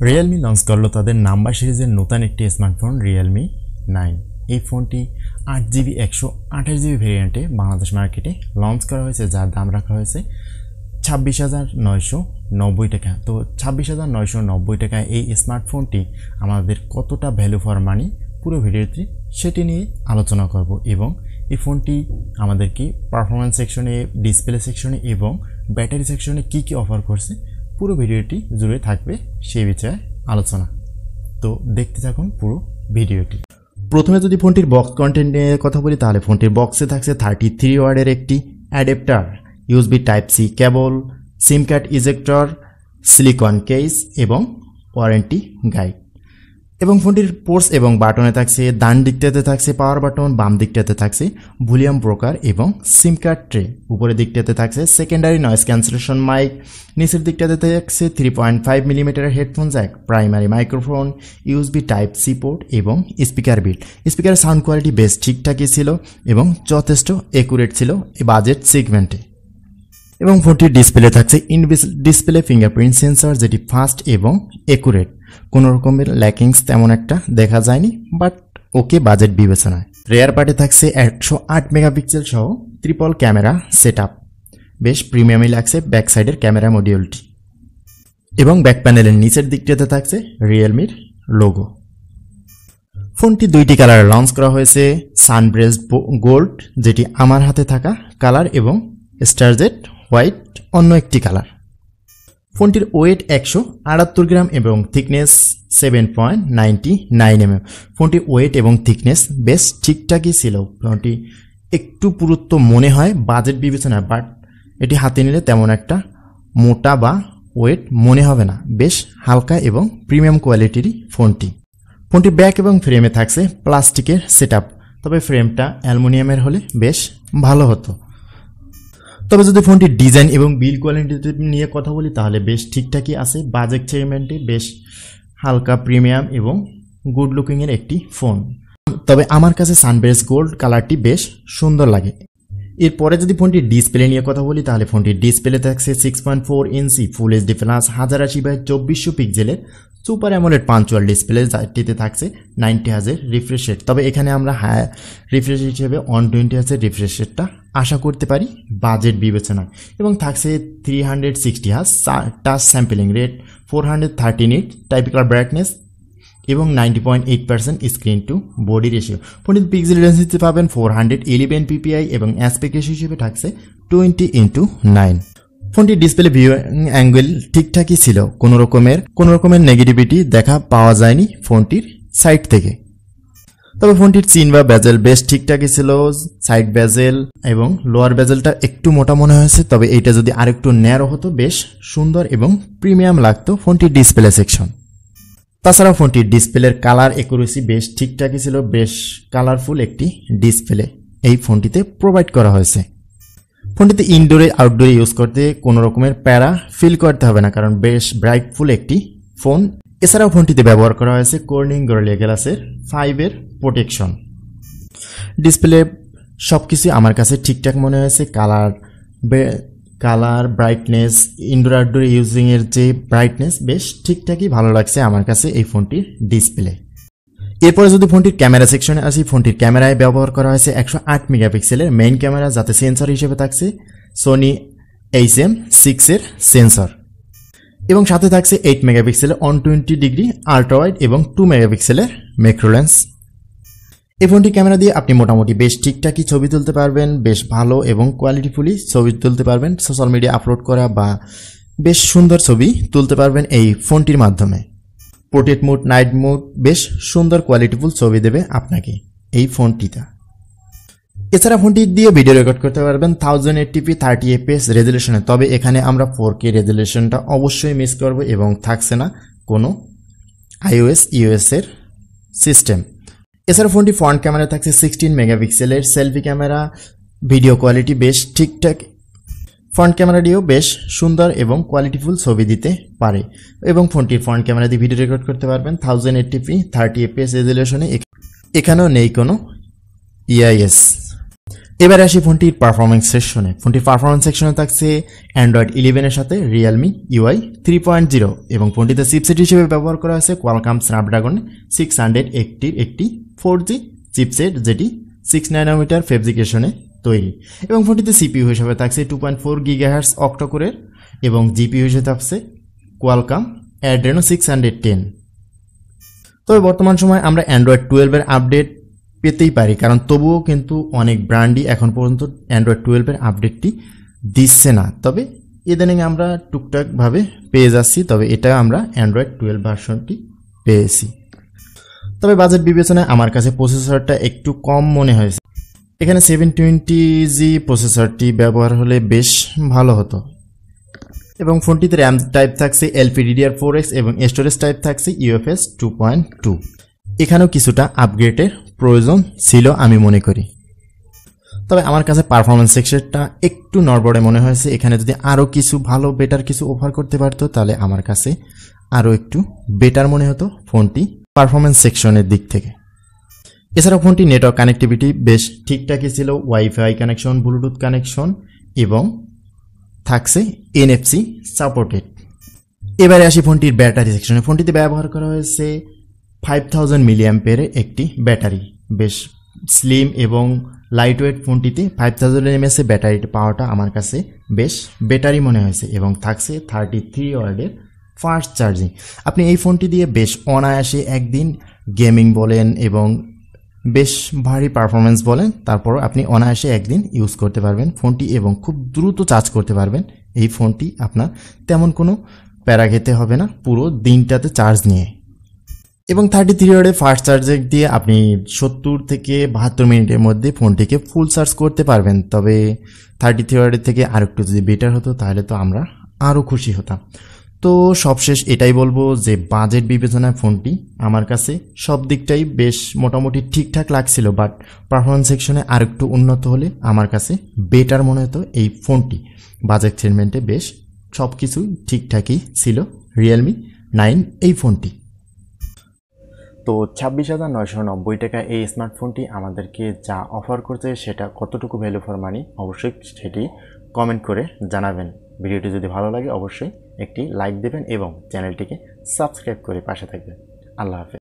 Realme launch করলো তাদের number সিরিজের নতুন একটি স্মার্টফোন Realme 9। এই ফোনটি 8GB 128GB ভেরিয়েন্টে বাংলাদেশ মার্কেটে লঞ্চ করা হয়েছে, যার দাম রাখা হয়েছে 26,990 টাকা। তো 26,990 টাকায় এই স্মার্টফোনটি আমাদের কতটা ভ্যালু ফর মানি পুরো ভিডিওতে সেটি নিয়ে আলোচনা করব, এবং এই ফোনটি আমাদেরকে পারফরম্যান্স সেকশনে, ডিসপ্লে সেকশনে এবং ব্যাটারি সেকশনে কি কি অফার করছে পুরো ভিডিওটি জুড়ে থাকবে সেই বিষয়ে আলোচনা। তো দেখতে থাকুন পুরো ভিডিওটি। প্রথমে যদি ফোনটির বক্স কন্টেন্ট নিয়ে কথা বলি, তাহলে ফোনটির বক্সে থাকছে 33 ওয়াটের একটি adapter, USB type C cable, SIM card ejector, silicon case এবং ওয়ারেন্টি গাইড। এবং ফোনটির পোর্টস এবং বাটনে থাকছে, ডান দিকটাতে থাকছে পাওয়ার বাটন, বাম দিকটাতে থাকছে ভলিউম ব্রোকার এবং সিম কার্ড ট্রে, উপরের দিকটাতে থাকছে সেকেন্ডারি নয়েজ ক্যান্সেলেশন মাইক, নিচের দিকটাতে থাকছে 3.5 millimetre headphone jack, primary microphone, USB type C port এবং স্পিকার বিল্ড। স্পিকারের সাউন্ড কোয়ালিটি বেশ ঠিকঠাকই ছিল এবং যথেষ্ট একুরেট ছিল এই বাজেট সেগমেন্টে। এবং ফোনটির ডিসপ্লে থাকছে ডিসপ্লে ফিঙ্গারপ্রিন্ট সেন্সর, যেটি ফাস্ট এবং একুরেট। কোনো রকমের ল্যাকিংস তেমন একটা দেখা যায়নি, বাট ওকে বাজেট বিবেচনায়। রেয়ার পার্টে থাকছে 108 মেগাপিক্সেল সহ ট্রিপল ক্যামেরা সেট আপ, বেশ প্রিমিয়ামই লাগছে ব্যাক সাইডের ক্যামেরা মডিউলটি। এবং ব্যাক প্যানেলের নিচের দিকটাতে থাকছে রিয়েলমির লোগো। ফোনটি দুইটি কালারে লঞ্চ করা হয়েছে, সানব্রেস্ট গোল্ড যেটি আমার হাতে থাকা কালার এবং স্টারজেট হোয়াইট অন্য একটি কালার। ফোনটির ওয়েট 178 গ্রাম এবং থিকনেস 7.99 mm। ফোনটির ওয়েট এবং থিকনেস বেশ ঠিকঠাকই ছিল। ফোনটি একটু পুরুত্ব মনে হয় বাজেট বিবেচনায়, বাট এটি হাতে নিলে তেমন একটা মোটা বা ওয়েট মনে হবে না, বেশ হালকা এবং প্রিমিয়াম কোয়ালিটিরই ফোনটি। ফোনটির ব্যাক এবং ফ্রেমে থাকছে প্লাস্টিকের সেটআপ, তবে ফ্রেমটা অ্যালুমিনিয়ামের হলে বেশ ভালো হতো। তবে যদি ফোনটির ডিজাইন এবং বিল্ড কোয়ালিটি নিয়ে কথা বলি, তাহলে বেশ ঠিকঠাকই আছে। বাজেট সেগমেন্টে বেশ হালকা প্রিমিয়াম এবং গুড লুকিংয়ের একটি ফোন। তবে আমার কাছে সানব্রেস্ট গোল্ড কালারটি বেশ সুন্দর লাগে। এরপরে যদি ফোনটির ডিসপ্লে নিয়ে কথা বলি, তাহলে ফোনটির ডিসপ্লে থাকছে 6.4 ইঞ্চি ফুল এইচডি প্লাস 1080x2400 পিক্সেলের সুপার অ্যামোলেড পাঞ্চুয়াল ডিসপ্লে, যাটিতে থাকছে 90 হার্জের রিফ্রেশ রেট। তবে এখানে আমরা হাই রিফ্রেশ হিসেবে 120 হার্জের রিফ্রেশ রেটটা আশা করতে পারি বাজেট বিবেচনায়। এবং থাকছে 360 hertz touch sampling rate, 430 nit typical brightness এবং 90.8% স্ক্রিন টু বডি রেশিও। ফোনটির পিক্সেল ডেনসিটি পাবেন 411 ppi এবং অ্যাসপেক্ট রেশিও হিসেবে থাকছে 20:9। ফোনটির ডিসপ্লে ভিউ অ্যাঙ্গেল ঠিকঠাকই ছিল, কোনো রকমের নেগেটিভিটি দেখা পাওয়া যায়নি ফোনটির সাইড থেকে। তবে ফোনটির চিন বা বেজেল বেশ ঠিকঠাকই ছিল, সাইড বেজেল এবং লোয়ার বেজেলটা একটু মোটা মনে হয়েছে, তবে এইটা যদি আরেকটু ন্যারো হতো বেশ সুন্দর এবং প্রিমিয়াম লাগতো ফোনটির ডিসপ্লে সেকশন। তাছাড়া ফোনটির ডিসপ্লের কালার একুরেসি বেশ ঠিকঠাকই ছিল, বেশ কালারফুল একটি ডিসপ্লে এই ফোনটিতে প্রোভাইড করা হয়েছে। ফোনটিতে ইনডোরে আউটডোরে ইউজ করতে কোনো রকমের প্যারা ফিল করতে হবে না, কারণ বেশ ব্রাইটফুল একটি ফোন। এছাড়াও ফোনটিতে ব্যবহার করা হয়েছে কর্নিং গরিলা গ্লাসের 5 প্রোটেকশন। ডিসপ্লে সবকিছু আমার কাছে ঠিকঠাক মনে হয়েছে। Colour brightness, indoor outdoor using এর যে ব্রাইটনেস বেশ ঠিকঠাকই ভালো লাগছে আমার কাছে এই ফোনটির ডিসপ্লে। এরপরে যদি ফোনটির ক্যামেরা সেকশনে আসি, ফোনটির ক্যামেরায় ব্যবহার করা হয়েছে 108 মেগাপিক্সেলের মেইন ক্যামেরা, যাতে সেন্সর হিসেবে থাকছে সোনি HM6 এর সেন্সর, এবং সাথে থাকছে 8 মেগাপিক্সেলের 120 ডিগ্রি আল্ট্রা ওয়াইড এবং 2 মেগাপিক্সেলের ম্যাক্রো লেন্স। এই ফোনটির ক্যামেরা দিয়ে আপনি মোটামুটি বেশ ঠিকঠাকই ছবি তুলতে পারবেন, বেশ ভালো এবং কোয়ালিটিফুলি ছবি তুলতে পারবেন, সোশ্যাল মিডিয়া আপলোড করা বা বেশ সুন্দর ছবি তুলতে পারবেন এই ফোনটির মাধ্যমে। পোর্ট্রেট মোড, নাইট মোড, বেশ সুন্দর কোয়ালিটিফুল ছবি দেবে আপনাকে এই ফোনটিতে। এছাড়া ফোনটি দিয়ে ভিডিও রেকর্ড করতে পারবেন 1080p 30 fps রেজুলেশনে, তবে এখানে আমরা 4K রেজুলেশনটা অবশ্যই মিস করব এবং থাকছে না কোনো iOS এর সিস্টেম। এছাড়া ফোনটি ফ্রন্ট ক্যামেরা থাকছে 16 মেগাপিক্সেলের সেলফি ক্যামেরা, ভিডিও কোয়ালিটি বেশ ঠিকঠাক। ফ্রন্ট ক্যামেরা দিয়েও বেশ সুন্দর এবং কোয়ালিটিফুল ছবি দিতে পারে, এবং ফোনটির ফ্রন্ট ক্যামেরা দিয়ে ভিডিও রেকর্ড করতে পারবেন 1080p 30 fps রেজুলেশনে। এখানেও নেই কোনো EIS। এবারে আসি ফোনটির পারফরমেন্স সেকশনে। ফোনটির পারফরমেন্স সেকশনে থাকছে অ্যান্ড্রয়েড 11 এর সাথে রিয়েলমি UI 3.0 এবং ফোনটিতে চিপসেট হিসেবে ব্যবহার করা হয়েছে কোয়ালকম স্ন্যাপড্রাগন 680 একটি 4G চিপসেট, যেটি 6 ন্যানোমিটার ফেব্রিকেশনে তৈরি। এবং ফোনটিতে সিপিইউ হিসেবে থাকছে 2.4 GHz অক্টোকোরের এবং জিপিইউ হিসেবে থাকছে কোয়ালকম অ্যাড্রেনো 610। তবে বর্তমান সময় আমরা অ্যান্ড্রয়েড 12 এর আপডেট পেতেই পারি, কারণ তবুও কিন্তু অনেক ব্র্যান্ডই এখন পর্যন্ত অ্যান্ড্রয়েড 12 এর আপডেটটি দিচ্ছে না। তবে ইদানিং আমরা টুকটাকভাবে পেয়ে যাচ্ছি, তবে এটা আমরা অ্যান্ড্রয়েড 12 ভার্সনটি পেয়েছি। তবে বাজেট বিবেচনায় আমার কাছে প্রসেসরটা একটু কম মনে হয়েছে। এখানে 720G প্রসেসরটি ব্যবহার হলে বেশ ভালো হতো। এবং ফোনটিতে র্যাম টাইপ থাকছে LPDDR4X এবং স্টোরেজ টাইপ থাকছে UFS 2.2। এখানেও কিছুটা আপগ্রেডের প্রয়োজন ছিল আমি মনে করি। তবে আমার কাছে পারফরমেন্স সেকশনটা একটু নড়বড়ে মনে হয়েছে। এখানে যদি আরও কিছু ভালো বেটার কিছু অফার করতে পারতো তাহলে আমার কাছে আরও একটু বেটার মনে হতো ফোনটি পারফরমেন্স সেকশনের দিক থেকে। এছাড়াও ফোনটি নেটওয়ার্ক কানেক্টিভিটি বেশ ঠিকঠাকই ছিল, ওয়াইফাই কানেকশন, ব্লুটুথ কানেকশন এবং থাকছে NFC সাপোর্টেড। এবারে আসি ফোনটির ব্যাটারি সেকশনে। ফোনটিতে ব্যবহার করা হয়েছে 5000 mAh একটি ব্যাটারি। বেশ স্লিম এবং লাইট ওয়েট ফোনটিতে 5000 mAh ব্যাটারি পাওয়াটা আমার কাছে বেশ বেটারই মনে হয়েছে। এবং থাকছে 33 ওয়াটের ফাস্ট চার্জিং। আপনি এই ফোনটি দিয়ে বেশ অনায়াসে একদিন গেমিং বলেন এবং বেশ ভারী পারফরমেন্স বলেন, তারপর আপনি অনায়াসে একদিন ইউজ করতে পারবেন ফোনটি এবং খুব দ্রুত চার্জ করতে পারবেন এই ফোনটি। আপনার তেমন কোনো প্যারা খেতে হবে না পুরো দিনটাতে চার্জ নিয়ে। এবং 33 ওয়াটের ফাস্ট চার্জার দিয়ে আপনি 70 থেকে 72 মিনিটের মধ্যে ফোনটিকে ফুল চার্জ করতে পারবেন। তবে 33 ওয়াটের থেকে আর একটু যদি বেটার হতো তাহলে তো আমরা আরও খুশি হতাম। তো সবশেষ এটাই বলবো যে বাজেট বিবেচনায় ফোনটি আমার কাছে সব দিকটাই বেশ মোটামুটি ঠিকঠাক লাগছিল, বাট পারফরমেন্স সেকশনে আর একটু উন্নত হলে আমার কাছে বেটার মনে হতো এই ফোনটি। বাজেট সেগমেন্টে বেশ সব কিছুই ঠিকঠাকই ছিল রিয়েলমি 9 এই ফোনটি। তো 26,990 টাকা এই স্মার্টফোনটি আমাদেরকে যা অফার করছে সেটা কতটুকু ভ্যালু ফর মানি অবশ্যই সেটি কমেন্ট করে জানাবেন। ভিডিওটি যদি ভালো লাগে অবশ্যই একটি লাইক দেবেন এবং চ্যানেলটিকে সাবস্ক্রাইব করে পাশে থাকবেন। আল্লাহ হাফেজ।